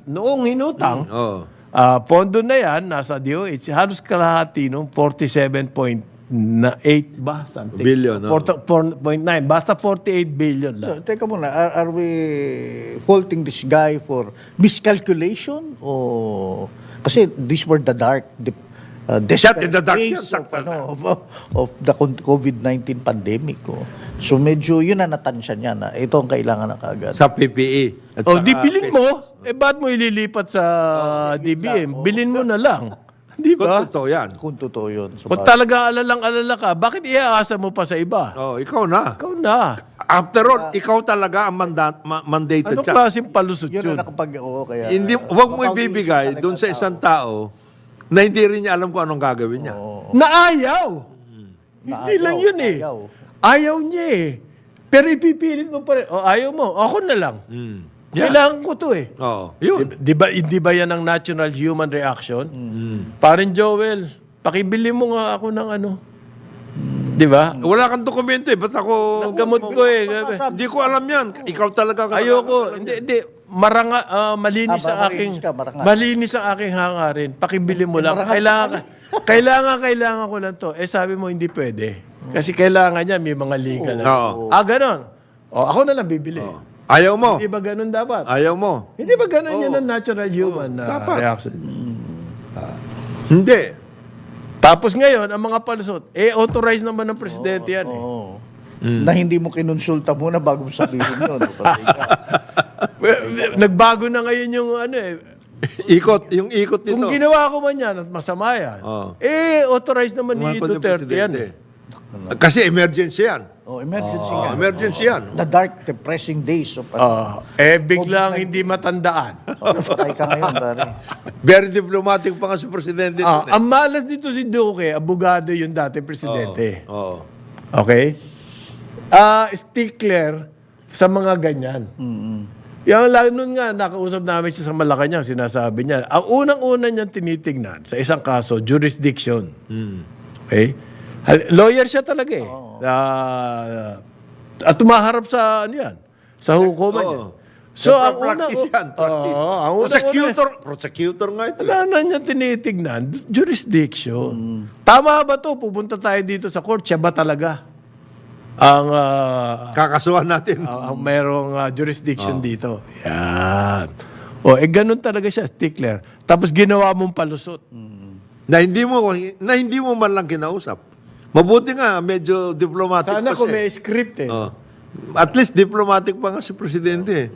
noong inutang. Pondo na yan, nasa DOH, halos kalahati nung 47.8 ba? Something. Billion. 4.9. Basta 48 billion lang. Teka muna, are we faulting this guy for miscalculation? O kasi these were the dark, Shot in the dark days yan, of the COVID-19 pandemic. So medyo yun na natansya niya na ito ang kailangan na kaagad. Sa PPE. Di bilin mo. Ba't mo ililipat sa DBM? Bilin mo na lang. Di ba? Kung totoo yan. Kung totoo yun. Kung talagang alalang-alala ka, bakit iaasa mo pa sa iba? Ikaw na. Ikaw na. After all, ikaw talaga ang mandated Anong ka. klaseng palusot Yun yun? na kaya... Hindi, huwag mo ibibigay doon sa isang tao na hindi rin niya alam kung anong gagawin niya. Na ayaw. Hindi lang yun Ayaw niya Pero ipipilit mo pa rin. Ayaw mo. Ako na lang. Yeah. Kailangan ko to eh. Oo. Yun. Di ba yan ang natural human reaction? Parin Joel, pakibili mo nga ako ng ano. Di ba? Wala kang dokumento eh. Ba't ako... Gamot ko eh. Hindi ko alam yan. Ikaw talaga. Ayoko. Hindi. Malinis Ah, ang aking... marinis ka, marangal. Malinis ang aking hangarin. Pakibili mo lang. Marangal. Kailangan ko lang to. Sabi mo hindi pwede. Kasi kailangan niya may mga legal. Oo. Ganon. Ako na lang bibili. Ayaw mo. Hindi ba ganon dapat? Ayaw mo. Hindi ba ganon yun ang natural human Dapat. reaction? Hindi. Tapos ngayon, ang mga palusot, authorized naman ng presidente yan. Oo. Na hindi mo kinonsulta muna bago mo sabihin yun. Patay ka. Nagbago na ngayon yung ano eh. Yung ikot nito. Kung ginawa ko man yan at masama yan, authorized naman ni Mga Duterte yan. presidente. Kasi emergency yan. Emergency nga. Emergency yan. The dark, depressing days of Biglang hindi matandaan. patay ka ngayon, pare. Very diplomatic pa nga si presidente. dun eh. Ang malas dito si Duque, abogado yung dati presidente. Oo. Okay? Stickler sa mga ganyan. Yung lalo nun nga, nakausap namin siya sa Malacanang, sinasabi niya, ang unang-una niyang tinitignan sa isang kaso, jurisdiction. Okay? Lawyer siya talaga eh. At tumaharap sa ano yan, sa hukuman Oo. yan. So, ang unang... practice yan. Practice. ang Prosecutor nga ito. wala na niya tinitignan, jurisdiction. Tama ba to? Pupunta tayo dito sa court, siya ba talaga ang Kakasuhan natin. ang merong jurisdiction dito? Yan. Ganun talaga siya, stickler. Tapos ginawa mong palusot. Na hindi mo man lang kinausap. Mabuti nga, medyo diplomatic Sana pa kung siya. may script eh. Oh. At least diplomatic pa nga si presidente.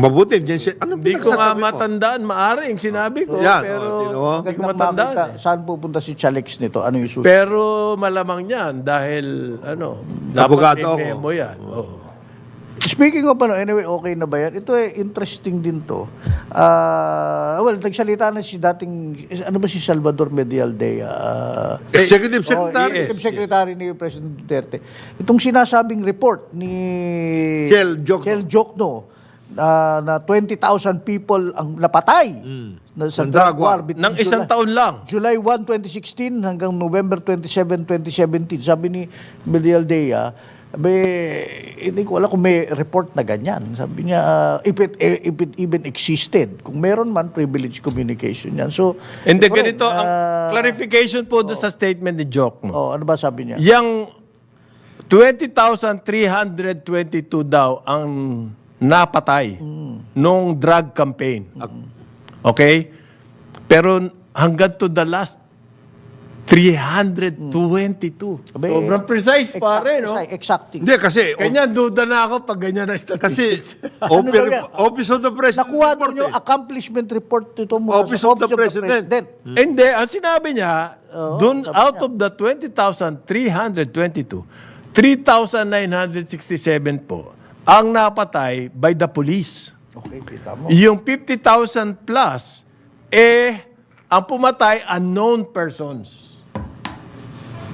Mabuti. Diyan siya. Ano Hindi ko nga pinagsasabi mo? matandaan. Maaring sinabi ko. Yan, Pero tino mo? hindi ko Magandang matandaan. makita, saan pupunta si Chalex nito? Ano yung susunod? Pero malamang yan dahil Abogado dapat may ako. memo yan. Oo. Speaking of anyway, okay na ba yan? Ito interesting din to. Nagsalita na si dating, si Salvador Medialdea? Executive Secretary. Executive Secretary ni President Duterte. Itong sinasabing report ni Kel Jokno. na 20,000 people ang napatay sa Ng drug drug war. war. between Nang isang taon lang. July 1, 2016 hanggang November 27, 2017. Sabi ni Medialdea, hindi ko alam kung may report na ganyan. Sabi niya, if it even existed, kung meron man, privileged communication yan. So, Hindi, correct, ganito, ang clarification po doon sa statement ni Joke. ano ba sabi niya? Yang 20,322 daw ang napatay nung drug campaign. Okay? Pero hanggang to the last 322. Sobrang precise pare, no? Exacting. Hindi, kasi... Kanya duda na ako pag ganyan na Kasi statistics. Office of the President. Nakuha report niyo eh. accomplishment report ito mula Office sa of the President. Hindi, ang sinabi niya, dun sabi out niya. of the 20,322, 3,967 po ang napatay by the police. Okay, kita mo. Yung 50,000 plus, ang pumatay, unknown persons.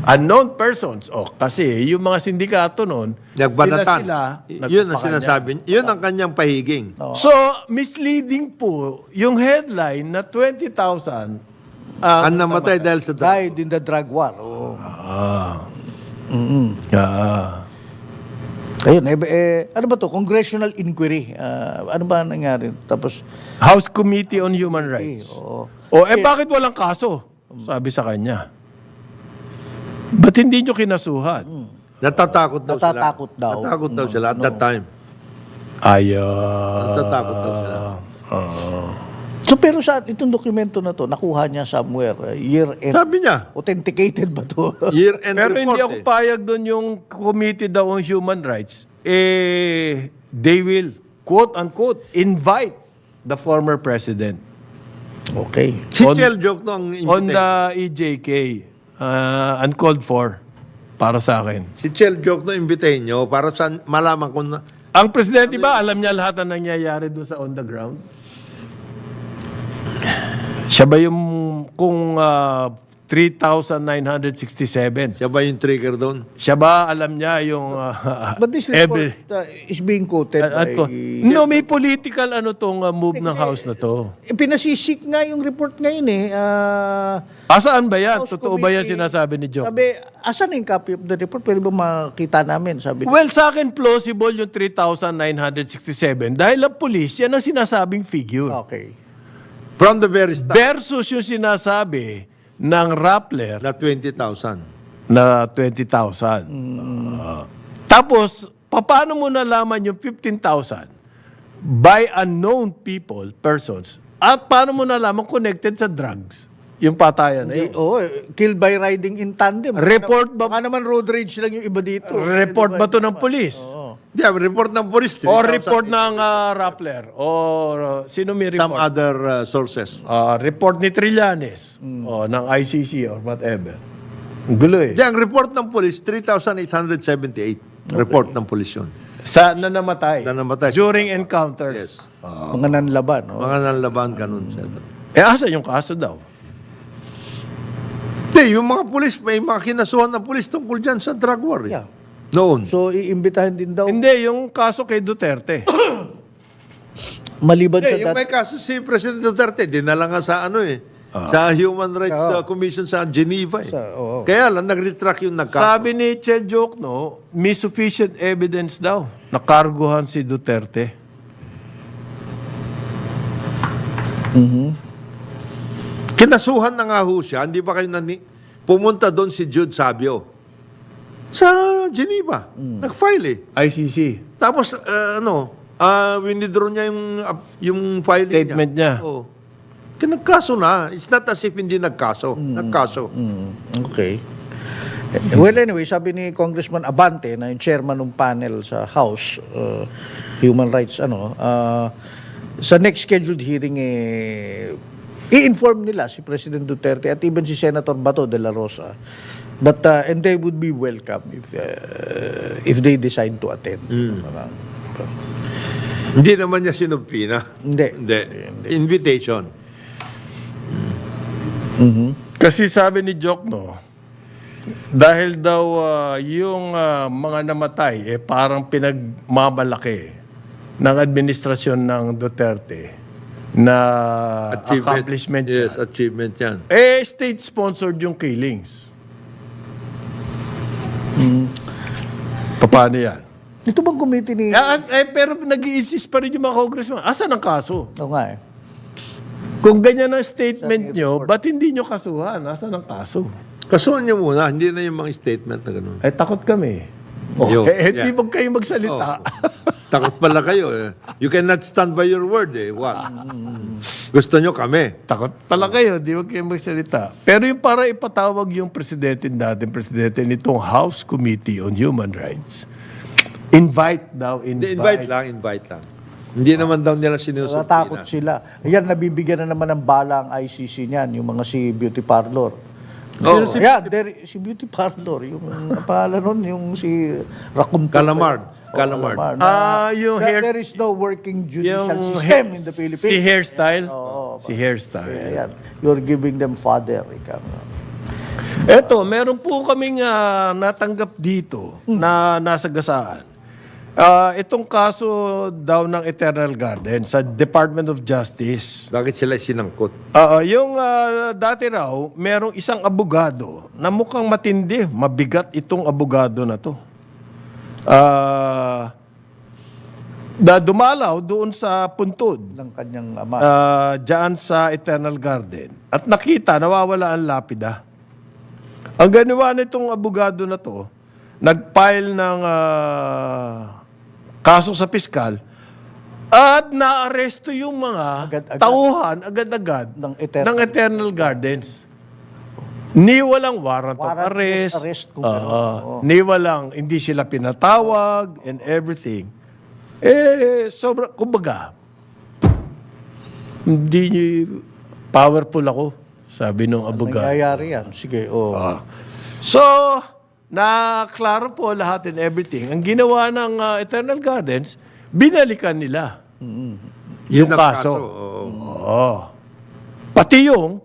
Unknown persons. Kasi yung mga sindikato nun, Nagbanatan. sila Yun ang sinasabi. Yun ang kanyang pahiging. So, misleading po yung headline na 20,000 Ang namatay dahil sa drug. Died in the drug war. Ayun, ano ba to? Congressional inquiry. Ano ba nangyari? Tapos, House Committee on Human Rights. Bakit walang kaso? Sabi sa kanya. Ba't hindi nyo kinasuhan? Natatakot daw sila. Natatakot daw. Natatakot daw sila at that time. Natatakot daw sila. So, pero sa itong dokumento na to, nakuha niya somewhere, year-end. Sabi niya, Authenticated ba to? year-end Pero report hindi ako payag doon yung Committee daw on Human Rights. They will, quote-unquote, invite the former president Okay. Si Chel Joke no ang on invite. the EJK. Uncalled for para sa akin. Si Chel Joke no imbitahin nyo para sa malaman kung na, Ang presidente ba, alam niya lahat ang nangyayari doon sa on the ground? Siya ba yung kung 3,967. Siya ba yung trigger doon? Siya ba, alam niya yung... But this report is being quoted by... No, may political tong move ng House na to. Pinasisik nga yung report ngayon eh. Asaan ba yan? House Totoo ba yan Committee, sinasabi ni Joe? Sabi, asan yung copy of the report? Pwede ba makita namin? Sabi Well, sa akin, plausible yung 3,967 dahil ang police, yan ang sinasabing figure. Okay. From the very start, Versus yung sinasabi ng Rappler na 20,000. na 20,000. Tapos, paano mo nalaman yung 15,000 by unknown people, persons, at paano mo nalaman connected sa drugs? Yung patayan na yun. Killed by riding in tandem. Report ba- Baka naman road rage lang yung iba dito. Report ba to ng police? Yeah, report ng police. O 3,000. report ng Rappler? O sino may Some report? other sources. Report ni Trillanes o ng ICC or whatever. Ang gulo eh. Diyan, ang report ng police, 3,878. Report ng police yun. Sa na namatay. Na namatay. During encounters. Yes. Mga nanlaban. Mga nanlaban ganun. Asa yung kaso daw? Hindi, yung mga police, may mga kinasuhan ng police tungkol dyan sa drug war. Yeah. Noon. So, iimbitahan din daw. Hindi, yung kaso kay Duterte. Maliban sa Yung may kaso si President Duterte, dinala nga sa sa Human Rights Commission sa Geneva. oo. Kaya lang, nag-retract yung nagkaso. Sabi ni Che Jokno, may sufficient evidence daw. Nakarguhan si Duterte. Kinasuhan na nga ho siya, hindi ba kayo pumunta doon si Jude Sabio sa Geneva. Nag-file ICC. Tapos, winidraw niya yung filing Statement niya. Oo. Nagkaso na. It's not as if hindi nagkaso. Nagkaso. Okay. Well, anyway, sabi ni Congressman Abante, na yung chairman ng panel sa House, Human Rights, sa next scheduled hearing, i-inform nila si President Duterte at even si Senator Bato de la Rosa. But, and they would be welcome if they decide to attend. Hindi naman niya sinubpina. Hindi. Invitation. Kasi sabi ni Jokno, dahil daw yung mga namatay, parang pinagmamalaki ng administrasyon ng Duterte na accomplishment Yes, yan. achievement yan. State-sponsored yung killings. Paano yan? Ito bang committee ni... Pero nag-i-insist pa rin yung mga congressman. Asan ang kaso? Oo nga eh. Kung ganyan ang statement nyo, ba't hindi nyo kasuhan? Asan ang kaso? Kasuhan niyo muna, hindi na yung mga statement na gano'n. Takot kami. Yo, Hindi yeah. mo kayo magsalita. Takot pala kayo. You cannot stand by your word. What? Gusto nyo kami. Takot pala kayo, di wag kayo magsalita. Pero yung para ipatawag yung presidente nitong House Committee on Human Rights, invite. Invite lang. Hindi naman daw nila sinusulpina. Natatakot sila. Ayan, nabibigyan na naman ng bala ang ICC niyan, yung mga si beauty parlor. Oh. Si beauty parlor, yung pangalan nun, yung si Raccoon. Calamard. Yung There is no working judicial system in the Philippines. Si hairstyle? Oo. Si hairstyle. Ayan, you're giving them fodder. Eto, meron po kaming natanggap dito na nasa gasaan. Itong kaso daw ng Eternal Garden sa Department of Justice. Bakit sila sinangkot? Yung dati raw, merong isang abogado na mukhang matindi, mabigat itong abogado na to. Dumalaw doon sa puntod Ng kanyang ama. diyan sa Eternal Garden at nakita, nawawala ang lapida. Ang ginawa nitong abogado na to, nag-file ng kaso sa piskal at naaresto yung mga Agad-agad. tauhan agad-agad Ng ng Eternal Gardens. Ni walang warrant of Warrantless arrest. arrest, kung ano. Ni walang, hindi sila pinatawag and everything. Kumbaga, hindi powerful ako, sabi nung abogado. Nangyayari yan. Sige, So, klaro po lahat and everything. Ang ginawa ng Eternal Gardens, binalikan nila yung kaso. Oo. Oo. Pati yung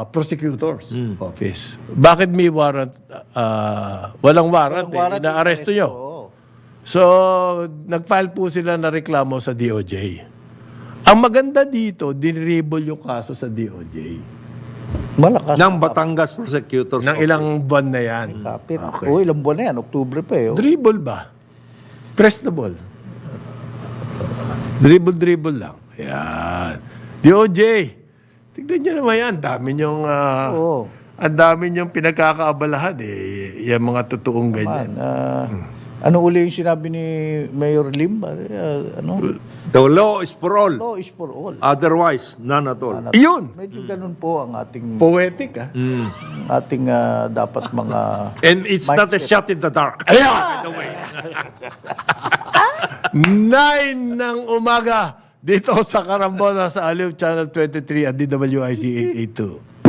prosecutor's office. Bakit may warrant? Walang warrant. Walang warrant, Inaaresto nyo. oo. So, nag-file po sila na reklamo sa DOJ. Ang maganda dito, dinribble yung kaso sa DOJ. Malakas. Ng Batangas Prosecutors. Ng ilang buwan na yan. Kapit. Okay. O, ilang buwan na yan. Oktubre pa eh. oh. Dribble ba? Press the ball. Dribble lang. Yan. DOJ. Tignan nyo naman yan. Oo. Ang dami niyong pinagkakaabalahan eh. Yung mga totoong ganyan. Ano uli yung sinabi ni Mayor Lim? The law is for all. Law is for all. Otherwise, none at all. Yun. Medyo ganun po ang ating Poetic ah. dapat mga And it's not a shot in the dark. Ayan! By the way. 9 ng umaga dito sa Karambola sa Aliw Channel 23 at DWIC 882.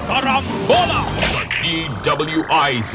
Karambola sa DWIZ.